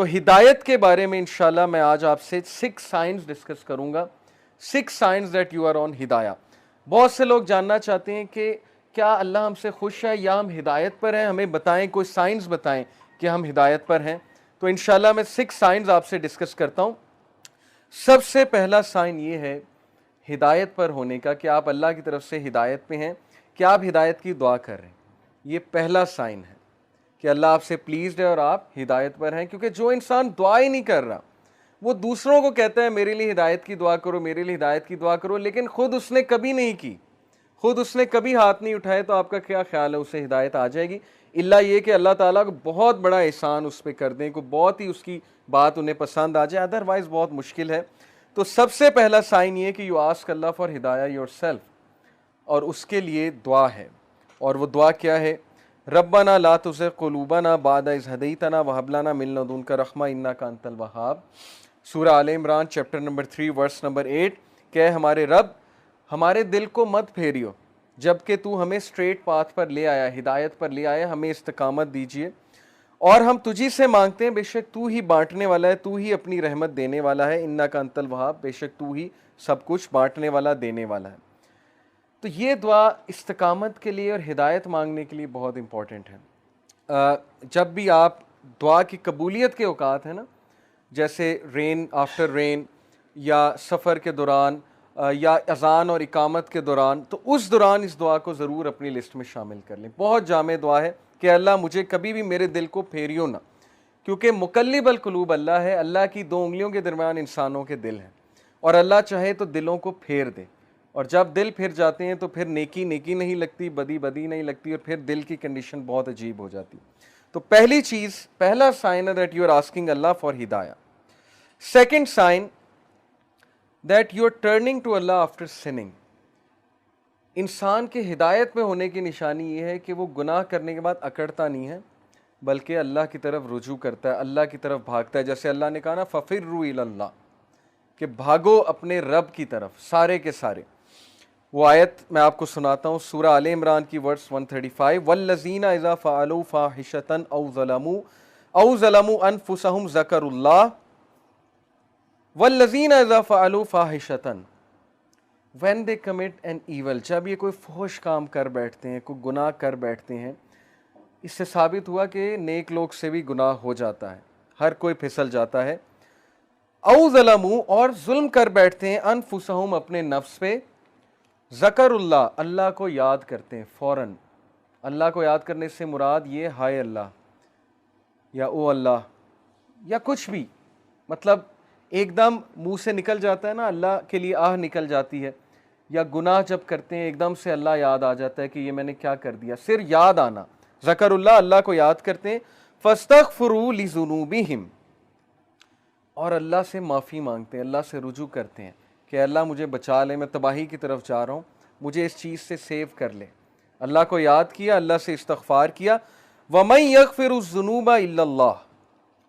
तो हिदायत के बारे में इंशाल्लाह मैं आज आपसे 6 साइंस डिस्कस करूंगा, 6 signs that you are on हिदाया। बहुत से लोग जानना चाहते हैं कि क्या अल्लाह हमसे खुश है या हम हिदायत पर हैं, हमें बताएं, कोई साइंस बताएं कि हम हिदायत पर हैं। तो इंशाल्लाह मैं 6 साइंस आपसे डिस्कस करता हूं। सबसे पहला साइन ये है हिदायत पर होने का कि आप अल्लाह की तरफ से हिदायत पे हैं, कि आप हिदायत की दुआ कर रहे हैं। ये पहला साइन है कि अल्लाह आपसे प्लीज्ड है और आप हिदायत पर हैं। क्योंकि जो इंसान दुआ ही नहीं कर रहा, वो दूसरों को कहता है मेरे लिए हिदायत की दुआ करो, मेरे लिए हिदायत की दुआ करो, लेकिन खुद उसने कभी नहीं की, खुद उसने कभी हाथ नहीं उठाए, तो आपका क्या ख्याल है उसे हिदायत आ जाएगी? इल्ला ये कि अल्लाह ताला को बहुत बड़ा एहसान उस पर कर दें, को बहुत ही उसकी बात उन्हें पसंद आ जाए, अदरवाइज बहुत मुश्किल है। तो सबसे पहला साइन ये कि यू आस्क अल्लाह फॉर हिदाया योरसेल्फ, और उसके लिए दुआ है। और वो दुआ क्या है? रब्बना ला तुज़िग़ क़ुलूबना बादा इज़ हदैतना वहब लना मिन लदुनका रहमा इन्नका अंतल वहाब। सूरह आले इमरान चैप्टर नंबर 3 वर्स नंबर 8। क्या हमारे रब, हमारे दिल को मत फेरियो जबकि तू हमें स्ट्रेट पाथ पर ले आया, हिदायत पर ले आया, हमें इस्तकामत दीजिए। और हम तुझी से मांगते हैं, बेशक तू ही बांटने वाला है, तू ही अपनी रहमत देने वाला है। इन्नका अंतल वहाब, बेशक तू ही सब कुछ बांटने वाला, देने वाला है। तो ये दुआ इस्तकामत के लिए और हिदायत मांगने के लिए बहुत इंपॉर्टेंट है। जब भी आप दुआ की कबूलियत के औकात है ना, जैसे रेन आफ्टर रेन, या सफ़र के दौरान, या अज़ान और इकामत के दौरान, तो उस दौरान इस दुआ को ज़रूर अपनी लिस्ट में शामिल कर लें। बहुत जामे दुआ है कि अल्लाह मुझे कभी भी मेरे दिल को फेरियो ना, क्योंकि मुकल्लिबल कुलूब अल्लाह है। अल्लाह की 2 उंगलियों के दरमियान इंसानों के दिल हैं, और अल्लाह चाहे तो दिलों को फेर दे। और जब दिल फिर जाते हैं तो फिर नेकी नेकी नहीं लगती, बदी बदी नहीं लगती, और फिर दिल की कंडीशन बहुत अजीब हो जाती। तो पहली चीज़, पहला साइन है that you are asking Allah for हिदाया। Second sign that you are turning to Allah after sinning. इंसान के हिदायत में होने की निशानी ये है कि वो गुनाह करने के बाद अकड़ता नहीं है, बल्कि अल्लाह की तरफ रुजू करता है, अल्लाह की तरफ भागता है। जैसे अल्लाह ने कहा ना, फफिर्रू इलल्लाह, कि भागो अपने रब की तरफ सारे के सारे। वो आयत मैं आपको सुनाता हूँ, सूरह आले इमरान की वर्स 135। वल्लज़ीना इज़ा फ़अलू फ़ाहिशतन औ ज़लमू अनफुसहुम ज़करुल्लाह वल्लज़ीना इज़ा फ़अलू फ़ाहिशतन, when they commit an evil, जब ये कोई फहश काम कर बैठते हैं, कोई गुनाह कर बैठते हैं। इससे साबित हुआ कि नेक लोग से भी गुनाह हो जाता है, हर कोई फिसल जाता है। औ ज़लमू, और जुल्म कर बैठते हैं, अनफुसहुम, अपने नफ्स पे, ज़करुल्लाह, अल्लाह को याद करते हैं फ़ौरन। अल्लाह को याद करने से मुराद ये हाय अल्लाह, या ओ अल्लाह, या कुछ भी, मतलब एकदम मुंह से निकल जाता है ना, अल्लाह के लिए आह निकल जाती है। या गुनाह जब करते हैं एकदम से अल्लाह याद आ जाता है कि ये मैंने क्या कर दिया, सिर याद आना, ज़करुल्लाह, अल्लाह को याद करते हैं। फ़स्तग़फ़िरू लिज़ुनूबिहिम, और अल्लाह से माफ़ी मांगते हैं, अल्लाह से रुजू करते हैं कि अल्लाह मुझे बचा ले, मैं तबाही की तरफ जा रहा हूँ, मुझे इस चीज़ से सेव कर ले। अल्लाह को याद किया, अल्लाह से इस्तग़फ़ार किया। वमन यग़फ़िरुज़्ज़ुनूबा इल्लल्लाह,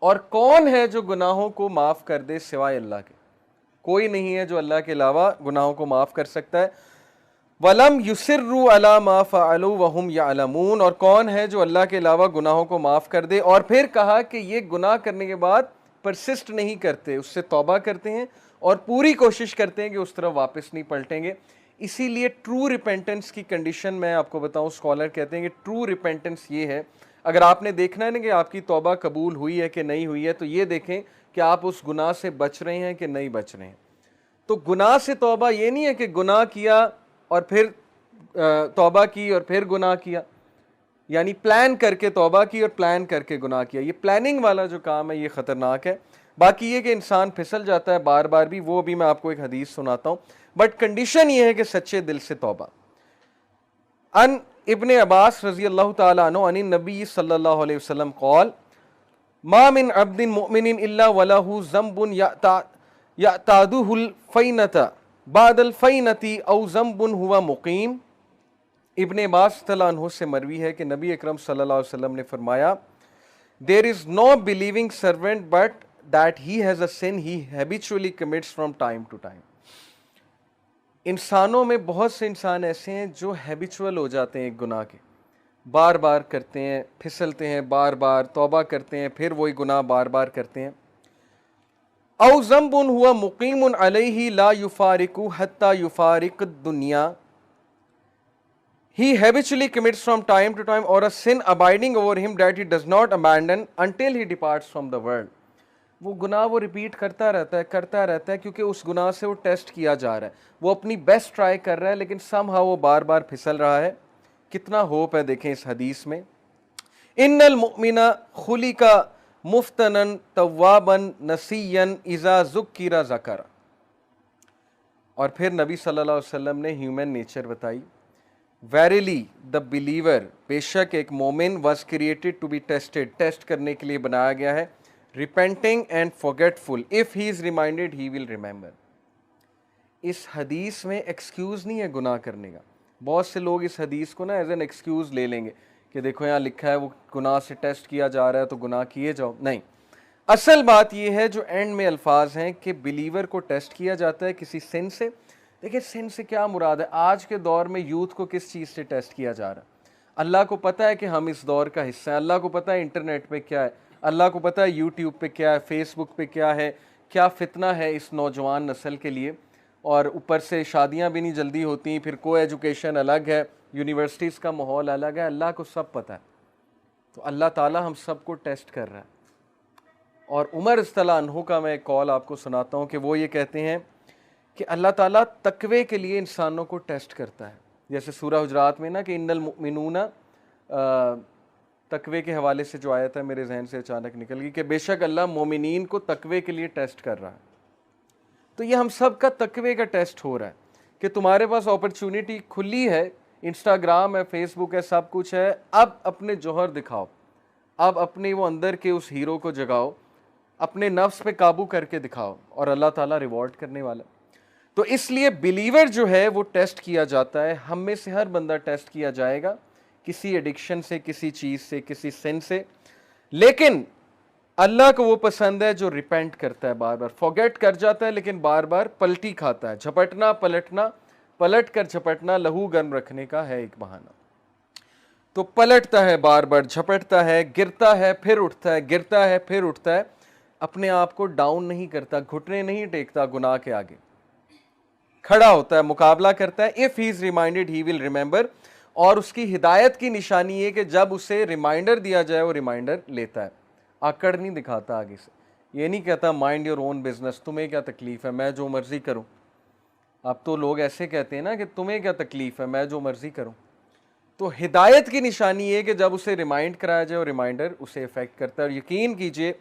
और कौन है जो गुनाहों को माफ़ कर दे सिवाय अल्लाह के? कोई नहीं है जो अल्लाह के अलावा गुनाहों को माफ़ कर सकता है। वलम युसिर्रू अला मा फ़अलू वहुम यअलमून, और कौन है जो अल्लाह के अलावा गुनाहों को माफ़ कर दे? और फिर कहा कि ये गुनाह करने के बाद परसिस्ट नहीं करते, उससे तौबा करते हैं और पूरी कोशिश करते हैं कि उस तरफ वापस नहीं पलटेंगे। इसीलिए ट्रू रिपेंटेंस की कंडीशन मैं आपको बताऊं, स्कॉलर कहते हैं कि ट्रू रिपेंटेंस ये है, अगर आपने देखना है ना कि आपकी तौबा कबूल हुई है कि नहीं हुई है, तो ये देखें कि आप उस गुनाह से बच रहे हैं कि नहीं बच रहे हैं। तो गुनाह से तौबा ये नहीं है कि गुनाह किया और फिर तौबा की और फिर गुनाह किया, यानी प्लान करके तौबा की और प्लान करके गुनाह किया। ये प्लानिंग वाला जो काम है ये ख़तरनाक है। बाकी ये कि इंसान फिसल जाता है बार बार भी, वो भी मैं आपको एक हदीस सुनाता हूँ, बट कंडीशन ये है कि सच्चे दिल से तौबा। अन इब्ने अब्बास रज़ी अल्लाह ताला अन्हु अन नबी सल्लल्लाहु अलैहि वसल्लम क़ाल मा मिन अब्दिन मुमिनिन इल्ला वलहु ज़ंबुन यअतादुहुल फ़ैनता बादल फ़ैनती औ ज़ंबुन हुवा मुक़ीम। इब्ने अब्बास तआला अन्हु से मरवी है कि नबी अकरम सल्लल्लाहु अलैहि वसल्लम ने फरमाया, there is no believing servant but that he has a sin he habitually commits from time to time. इंसानों में बहुत से इंसान ऐसे हैं जो हैबिचुअल हो जाते हैं एक गुनाह के, बार बार करते हैं, फिसलते हैं, बार बार तौबा करते हैं, फिर वही गुनाह बार बार करते हैं। औ ज़म्बुन हुआ मुकीमुन अलैहि ला युफारिकु हत्ता युफारिक दुनिया, he habitually commits from time to time, or a sin abiding over him that he does not abandon until he departs from the world। वो गुनाह वो रिपीट करता रहता है क्योंकि उस गुनाह से वो टेस्ट किया जा रहा है, वो अपनी बेस्ट ट्राई कर रहा है, लेकिन समहाउ वो बार बार फिसल रहा है। कितना होप है देखें इस हदीस में। इन्नल मुमिना खुलिका मुफ्तनन तव्वाबन नसीयन इज़ा ज़ुक्किरा ज़करा। और फिर नबी सल्लल्लाहु अलैहि वसल्लम ने ह्यूमन नेचर बताई। वेरिली द बिलीवर, बेशक एक मोमिन, was created to be tested, test करने के लिए बनाया गया है। Repenting and forgetful, if he is reminded he will remember. इस हदीस में एक्सक्यूज़ नहीं है गुनाह करने का। बहुत से लोग इस हदीस को ना एज एन एक्सक्यूज़ ले लेंगे कि देखो यहाँ लिखा है वो गुनाह से टेस्ट किया जा रहा है तो गुनाह किए जाओ। नहीं, असल बात यह है जो एंड में अल्फाज हैं कि बिलीवर को टेस्ट किया जाता है किसी सिन से। देखिए सिन से क्या मुराद है? आज के दौर में यूथ को किस चीज़ से टेस्ट किया जा रहा है? अल्लाह को पता है कि हम इस दौर का हिस्सा हैं, अल्लाह को पता है इंटरनेट पे क्या है, अल्लाह को पता है यूट्यूब पे क्या है, फेसबुक पे क्या है, क्या फितना है इस नौजवान नस्ल के लिए। और ऊपर से शादियां भी नहीं जल्दी होती, फिर को एजुकेशन अलग है, यूनिवर्सिटीज़ का माहौल अलग है, अल्लाह को सब पता है। तो अल्लाह ताला हम सबको टेस्ट कर रहा है। और उमर रज़ियल्लाहु अन्हु का मैं एक कॉल आपको सुनाता हूँ कि वो ये कहते हैं कि अल्लाह ताला तकवे के लिए इंसानों को टेस्ट करता है। जैसे सूरह हुजरात में ना कि इन्नल मुमिनूना, तकवे के हवाले से जो आयत है मेरे जहन से अचानक निकल गई कि बेशक अल्लाह मोमिनीन को तकवे के लिए टेस्ट कर रहा है। तो ये हम सब का तकवे का टेस्ट हो रहा है कि तुम्हारे पास अपॉर्चुनिटी खुली है, इंस्टाग्राम है, फेसबुक है, सब कुछ है, अब अपने जौहर दिखाओ, अब अपने वो अंदर के उस हीरो को जगाओ, अपने नफ्स पे काबू करके दिखाओ और अल्लाह ताला रिवॉर्ड करने वाला। तो इसलिए बिलीवर जो है वो टेस्ट किया जाता है। हम में से हर बंदा टेस्ट किया जाएगा किसी एडिक्शन से, किसी चीज़ से, किसी सिन से। लेकिन अल्लाह को वो पसंद है जो रिपेंट करता है, बार बार फॉरगेट कर जाता है लेकिन बार बार पलटी खाता है। झपटना पलटना, पलट कर झपटना लहू गर्म रखने का है एक बहाना। तो पलटता है, बार बार झपटता है, गिरता है फिर उठता है, गिरता है फिर उठता है, अपने आप को डाउन नहीं करता, घुटने नहीं टेकता गुनाह के आगे, खड़ा होता है, मुकाबला करता है। If he is reminded he will remember. और उसकी हिदायत की निशानी ये कि जब उसे रिमाइंडर दिया जाए वो रिमाइंडर लेता है, आकड़ नहीं दिखाता आगे से। ये नहीं कहता माइंड योर ओन बिजनेस, तुम्हें क्या तकलीफ है, मैं जो मर्जी करूं। अब तो लोग ऐसे कहते हैं ना कि तुम्हें क्या तकलीफ है, मैं जो मर्जी करूं। तो हिदायत की निशानी ये कि जब उसे रिमाइंड कराया जाए और रिमाइंडर उसे इफेक्ट करता है। और यकीन कीजिए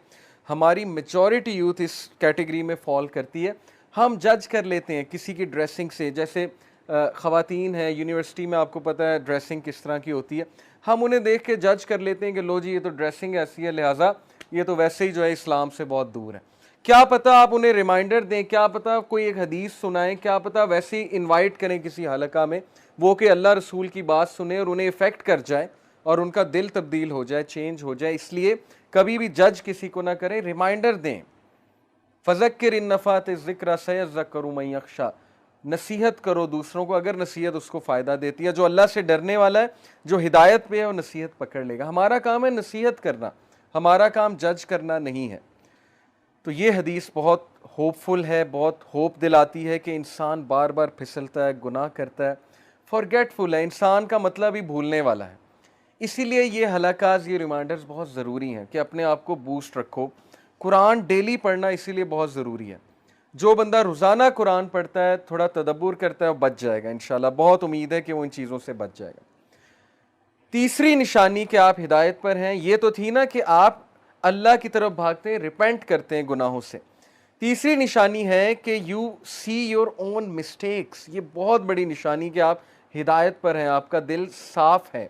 हमारी मेजॉरिटी यूथ इस कैटेगरी में फॉल करती है। हम जज कर लेते हैं किसी की ड्रेसिंग से, जैसे ख़वातीन है यूनिवर्सिटी में, आपको पता है ड्रेसिंग किस तरह की होती है, हम उन्हें देख के जज कर लेते हैं कि लो जी ये तो ड्रेसिंग ऐसी है, लिहाजा ये तो वैसे ही जो है इस्लाम से बहुत दूर है। क्या पता आप उन्हें रिमाइंडर दें, क्या पता कोई एक हदीस सुनाएं, क्या पता वैसे ही इन्वाइट करें किसी हलका में, वो कि अल्लाह रसूल की बात सुने और उन्हें इफ़ेक्ट कर जाए और उनका दिल तब्दील हो जाए, चेंज हो जाए। इसलिए कभी भी जज किसी को ना करें, रिमाइंडर दें। फ़ज़क्किर इन नफ़ात ज़िक्रा सयज़्ज़क्करु मन यख़्शा, नसीहत करो दूसरों को अगर नसीहत उसको फ़ायदा देती है। जो अल्लाह से डरने वाला है, जो हिदायत पे है, वो नसीहत पकड़ लेगा। हमारा काम है नसीहत करना, हमारा काम जज करना नहीं है। तो ये हदीस बहुत होपफुल है, बहुत होप दिलाती है कि इंसान बार बार फिसलता है, गुनाह करता है, फॉरगेटफुल है। इंसान का मतलब ही भूलने वाला है। इसीलिए ये हलाकात, ये रिमाइंडर्स बहुत ज़रूरी हैं कि अपने आप को बूस्ट रखो। कुरान डेली पढ़ना इसीलिए बहुत ज़रूरी है। जो बंदा रोज़ाना कुरान पढ़ता है, थोड़ा तदब्बुर करता है, वो बच जाएगा इंशाल्लाह। बहुत उम्मीद है कि वो इन चीज़ों से बच जाएगा। तीसरी निशानी कि आप हिदायत पर हैं, ये तो थी ना कि आप अल्लाह की तरफ भागते हैं, रिपेंट करते हैं गुनाहों से। तीसरी निशानी है कि you see your own mistakes. ये बहुत बड़ी निशानी कि आप हिदायत पर हैं, आपका दिल साफ है।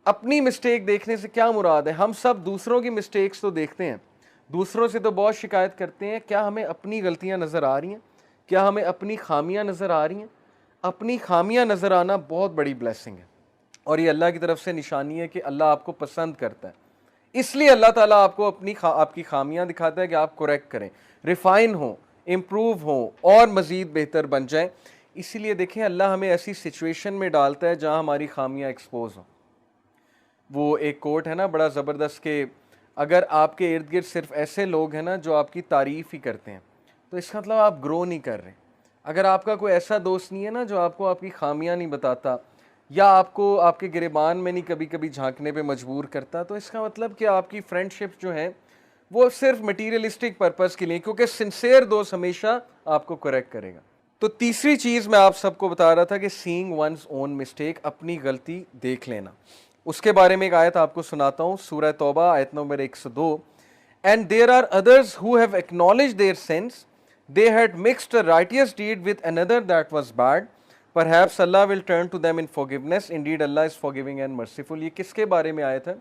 अपनी मिस्टेक देखने से क्या मुराद है? हम सब दूसरों की मिस्टेक्स तो देखते हैं, दूसरों से तो बहुत शिकायत करते हैं। क्या हमें अपनी गलतियां नज़र आ रही हैं? क्या हमें अपनी खामियां नज़र आ रही हैं? अपनी खामियां नज़र आना बहुत बड़ी ब्लेसिंग है और ये अल्लाह की तरफ से निशानी है कि अल्लाह आपको पसंद करता है। इसलिए अल्लाह ताला आपको आपकी खामियां दिखाता है कि आप करेक्ट करें, रिफाइन हो, इम्प्रूव हो और मज़ीद बेहतर बन जाएं। इसीलिए देखें अल्लाह हमें ऐसी सिचुएशन में डालता है जहां हमारी खामियां एक्सपोज हों। वो एक कोट है ना बड़ा ज़बरदस्त कि अगर आपके इर्द गिर्द सिर्फ ऐसे लोग हैं ना जो आपकी तारीफ़ ही करते हैं, तो इसका मतलब आप ग्रो नहीं कर रहे। अगर आपका कोई ऐसा दोस्त नहीं है ना जो आपको आपकी खामियां नहीं बताता या आपको आपके गिरेबान में नहीं कभी कभी झांकने पे मजबूर करता, तो इसका मतलब कि आपकी फ्रेंडशिप जो है वो सिर्फ मटीरियलिस्टिक पर्पस के लिए, क्योंकि सिंसेयर दोस्त हमेशा आपको करेक्ट करेगा। तो तीसरी चीज मैं आप सबको बता रहा था कि सीइंग वंस ओन मिस्टेक, अपनी गलती देख लेना। उसके बारे में एक आयत आपको सुनाता हूं, सूरह तौबा आयत number 102। And there are others who have acknowledge their sins, they had mixed a righteous deed with another that was bad, perhaps Allah will turn to them in forgiveness, indeed Allah is forgiving and merciful। ये किसके बारे में आया था?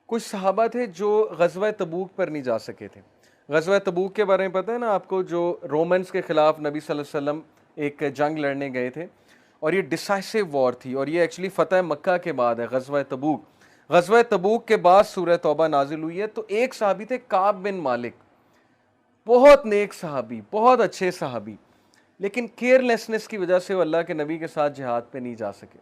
कुछ सहाबा थे जो गज़वा तबूक पर नहीं जा सके थे। गज़वा तबूक के बारे में पता है ना आपको, जो रोमन्स के खिलाफ नबी सल्लल्लाहु अलैहि वसल्लम एक जंग लड़ने गए थे और ये डिसाइसिव वॉर थी, और ये एक्चुअली फ़तह मक्का के बाद है गज़वा तबूक। गज़वा तबूक के बाद सूरह तौबा नाजिल हुई है। तो एक सहाबी थे काब बिन मालिक, बहुत नेक सहाबी, बहुत अच्छे सहाबी, लेकिन केयरलेसनेस की वजह से वो अल्लाह के नबी के साथ जिहाद पे नहीं जा सके।